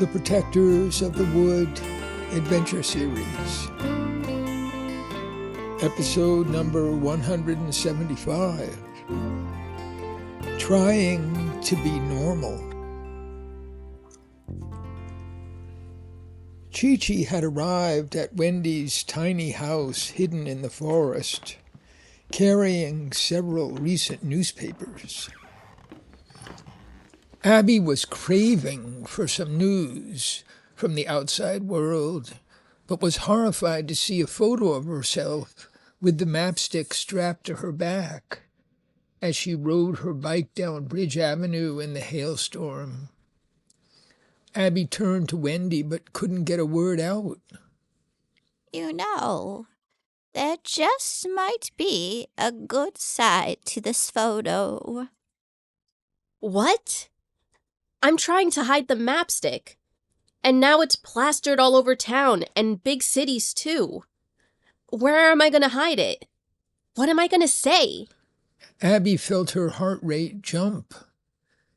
The Protectors of the Wood Adventure Series. Episode number 175. Trying to be normal. Chi-Chi had arrived at Wendy's tiny house hidden in the forest, carrying several recent newspapers. Abby was craving for some news from the outside world, but was horrified to see a photo of herself with the Mapstick strapped to her back as she rode her bike down Bridge Avenue in the hailstorm. Abby turned to Wendy but couldn't get a word out. You know, there just might be a good side to this photo. What? I'm trying to hide the Mapstick, and now it's plastered all over town and big cities too. Where am I going to hide it? What am I going to say? Abby felt her heart rate jump,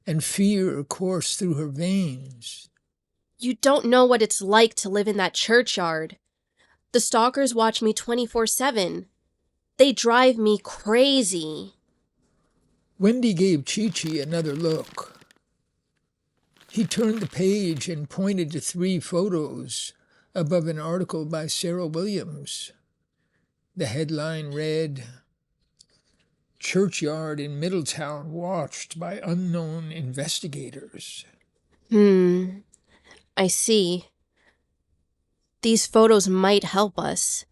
and fear course through her veins. You don't know what it's like to live in that churchyard. The stalkers watch me 24/7. They drive me crazy. Wendy gave Chi-Chi another look. He turned the page and pointed to 3 photos above an article by Sarah Williams. The headline read, "Churchyard in Middletown watched by unknown investigators." I see. These photos might help us.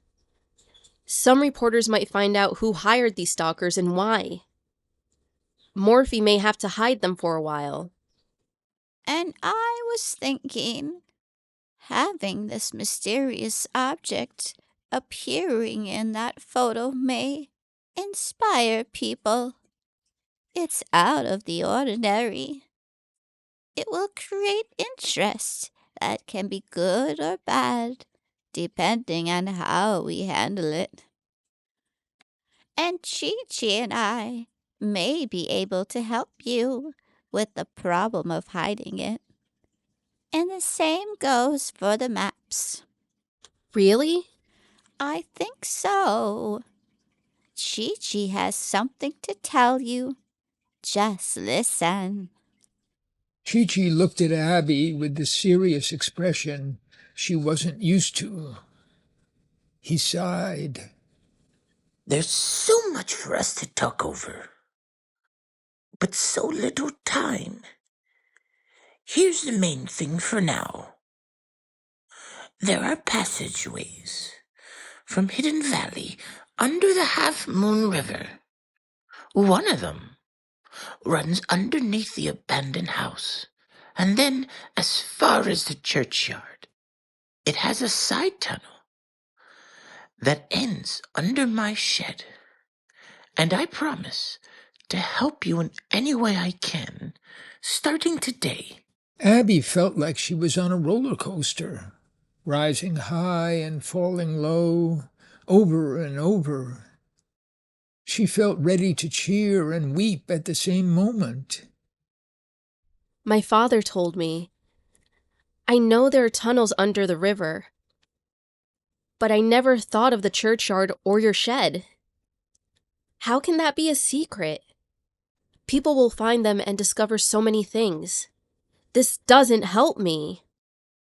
Some reporters might find out who hired these stalkers and why. Morphe may have to hide them for a while. And I was thinking, having this mysterious object appearing in that photo may inspire people. It's out of the ordinary. It will create interest that can be good or bad, depending on how we handle it. And Chi-Chi and I may be able to help you with the problem of hiding it. And the same goes for the maps. Really? I think so. Chi-Chi has something to tell you. Just listen. Chi-Chi looked at Abby with the serious expression she wasn't used to. He sighed. There's so much for us to talk over, but so little time. Here's the main thing for now. There are passageways from Hidden Valley under the Half Moon River. One of them runs underneath the abandoned house, and then as far as the churchyard. It has a side tunnel that ends under my shed, and I promise to help you in any way I can, starting today. Abby felt like she was on a roller coaster, rising high and falling low, over and over. She felt ready to cheer and weep at the same moment. My father told me. I know there are tunnels under the river, but I never thought of the churchyard or your shed. How can that be a secret? People will find them and discover so many things. This doesn't help me.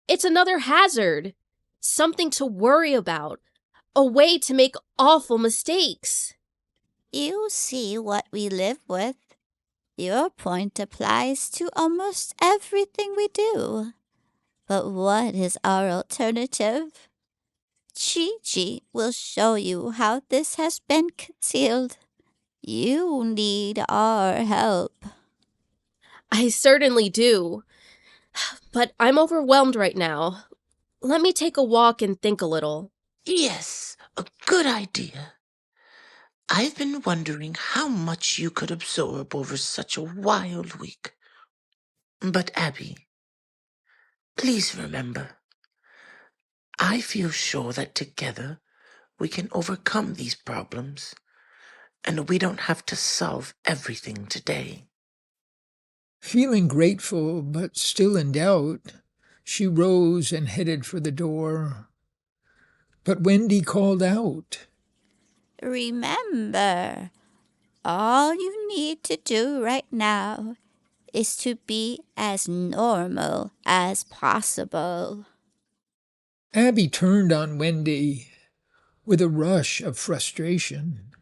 It's another hazard, something to worry about, a way to make awful mistakes. You see what we live with. Your point applies to almost everything we do. But what is our alternative? Chi-Chi will show you how this has been concealed. You need our help. I certainly do. But I'm overwhelmed right now. Let me take a walk and think a little. Yes, a good idea. I've been wondering how much you could absorb over such a wild week. But Abby, please remember, I feel sure that together we can overcome these problems, and we don't have to solve everything today. Feeling grateful but still in doubt, She rose and headed for the door. But Wendy called out. Remember, all you need to do right now is to be as normal as possible. Abby turned on Wendy with a rush of frustration.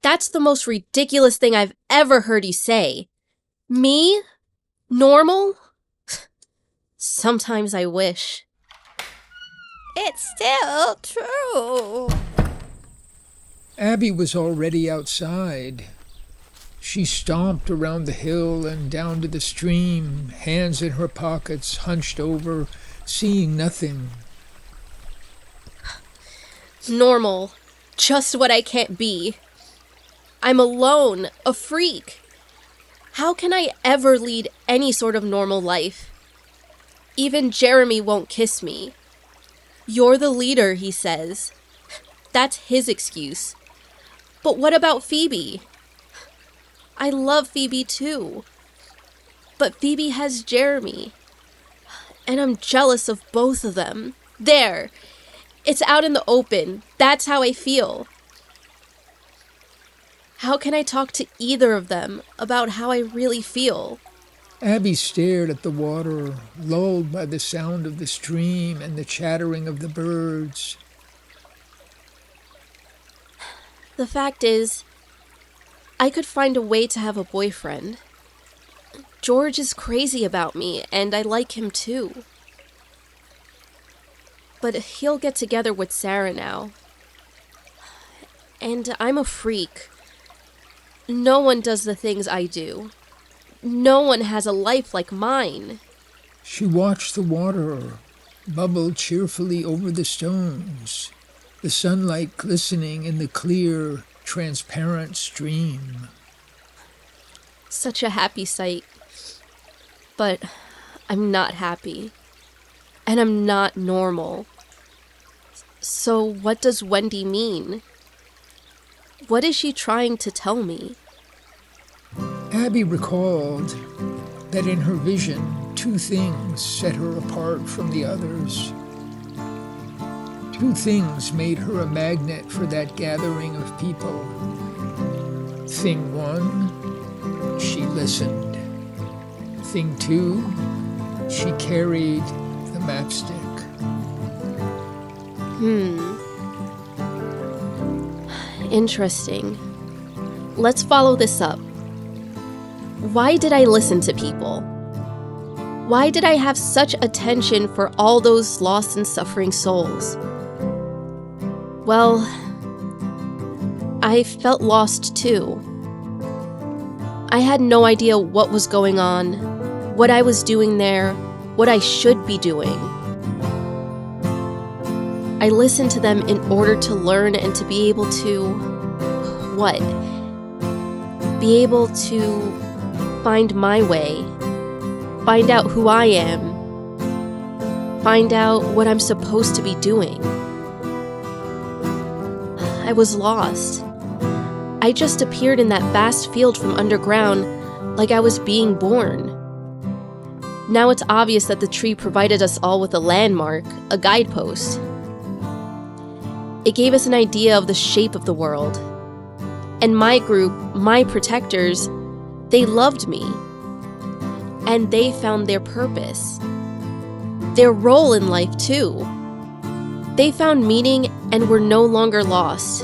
That's the most ridiculous thing I've ever heard you say. Me? Normal? Sometimes I wish. It's still true. Abby was already outside. She stomped around the hill and down to the stream, hands in her pockets, hunched over, seeing nothing. Normal. Just what I can't be. I'm alone, a freak. How can I ever lead any sort of normal life? Even Jeremy won't kiss me. You're the leader, he says. That's his excuse. But what about Phoebe? I love Phoebe too. But Phoebe has Jeremy. And I'm jealous of both of them. There. It's out in the open. That's how I feel. How can I talk to either of them about how I really feel? Abby stared at the water, lulled by the sound of the stream and the chattering of the birds. The fact is, I could find a way to have a boyfriend. George is crazy about me, and I like him too. But he'll get together with Sarah now. And I'm a freak. No one does the things I do. No one has a life like mine. She watched the water bubble cheerfully over the stones, the sunlight glistening in the clear, transparent stream. Such a happy sight. But I'm not happy. And I'm not normal. So what does Wendy mean? What is she trying to tell me? Abby recalled that in her vision, two things set her apart from the others. Two things made her a magnet for that gathering of people. Thing one, she listened. Thing two, she carried the Mapstick. Interesting. Let's follow this up. Why did I listen to people? Why did I have such attention for all those lost and suffering souls? Well, I felt lost too. I had no idea what was going on, what I was doing there, what I should be doing. I listened to them in order to learn and to be able to... what? Be able to find my way. Find out who I am. Find out what I'm supposed to be doing. I was lost. I just appeared in that vast field from underground like I was being born. Now it's obvious that the tree provided us all with a landmark, a guidepost. It gave us an idea of the shape of the world. And my group, my protectors, they loved me. And they found their purpose. Their role in life, too. They found meaning and were no longer lost.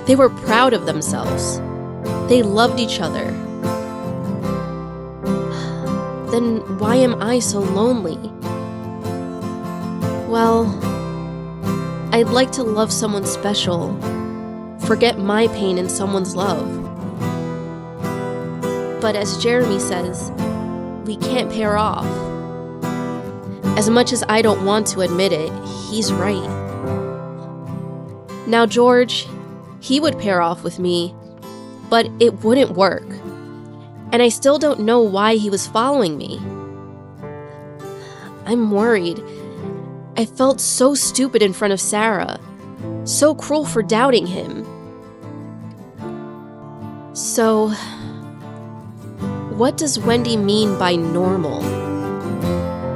They were proud of themselves. They loved each other. Then why am I so lonely? Well, I'd like to love someone special. Forget my pain in someone's love. But as Jeremy says, we can't pair off. As much as I don't want to admit it, he's right. Now George, he would pair off with me, but it wouldn't work. And I still don't know why he was following me. I'm worried. I felt so stupid in front of Sarah. So cruel for doubting him. So, what does Wendy mean by normal?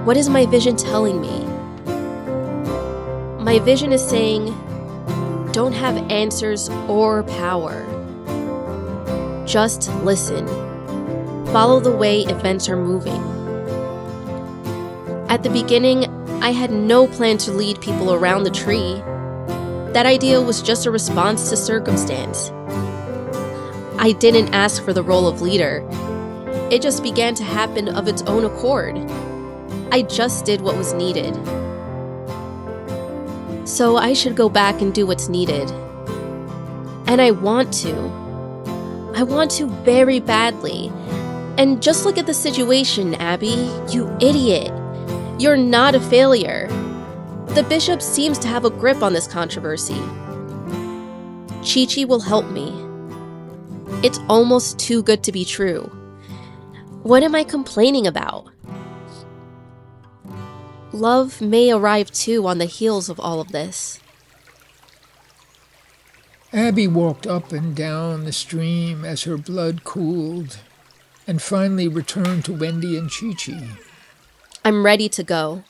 What is my vision telling me? My vision is saying, don't have answers or power. Just listen. Follow the way events are moving. At the beginning, I had no plan to lead people around the tree. That idea was just a response to circumstance. I didn't ask for the role of leader. It just began to happen of its own accord. I just did what was needed. So I should go back and do what's needed. And I want to. I want to very badly. And just look at the situation, Abby. You idiot. You're not a failure. The bishop seems to have a grip on this controversy. Chi-Chi will help me. It's almost too good to be true. What am I complaining about? Love may arrive too on the heels of all of this. Abby walked up and down the stream as her blood cooled, and finally returned to Wendy and Chi-Chi. I'm ready to go.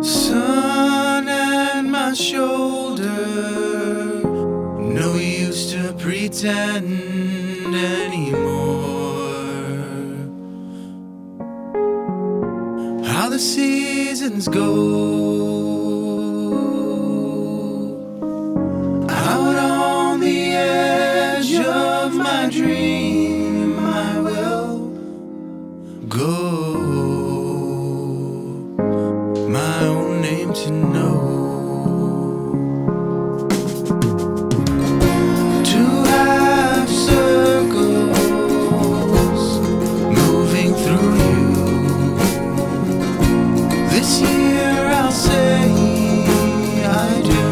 Sun at my shoulder, no use to pretend anymore. How the seasons go, out on the edge of my dream I will go, my own name to know. Two half circles moving through you. This year I'll say I do.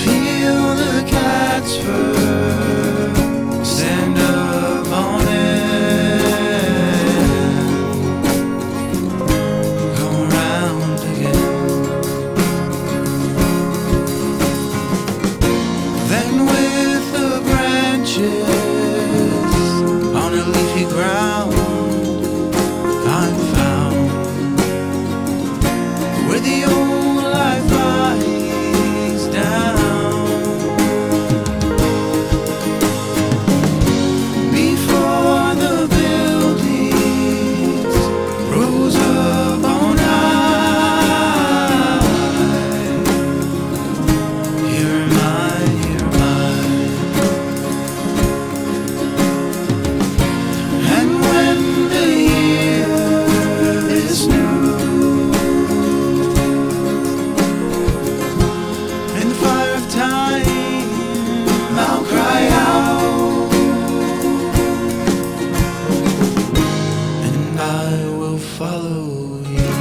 Feel the cat's fur, stand up on it, go round again. Then with the branches on a leafy ground, I'm found where the old life lies down. Before the buildings rose up on high, here am I, here am I. And when the year is new, in the fire of time, I'll cry out, and I will follow you.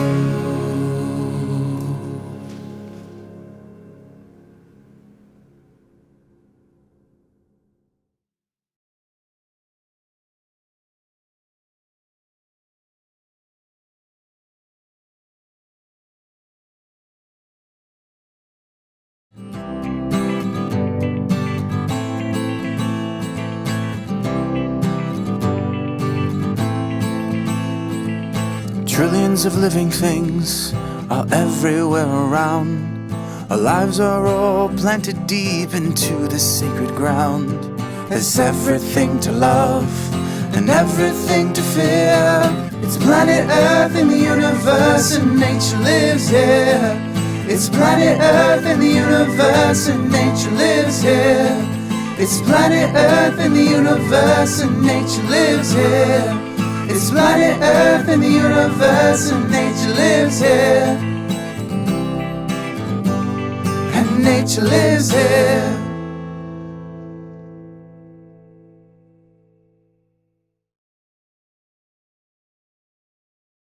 Trillions of living things are everywhere around. Our lives are all planted deep into the sacred ground. There's everything to love and everything to fear. It's planet Earth in the universe and nature lives here. It's planet Earth in the universe and nature lives here. It's planet Earth in the universe and nature lives here. It's planet Earth in the universe and nature lives here. And nature lives here.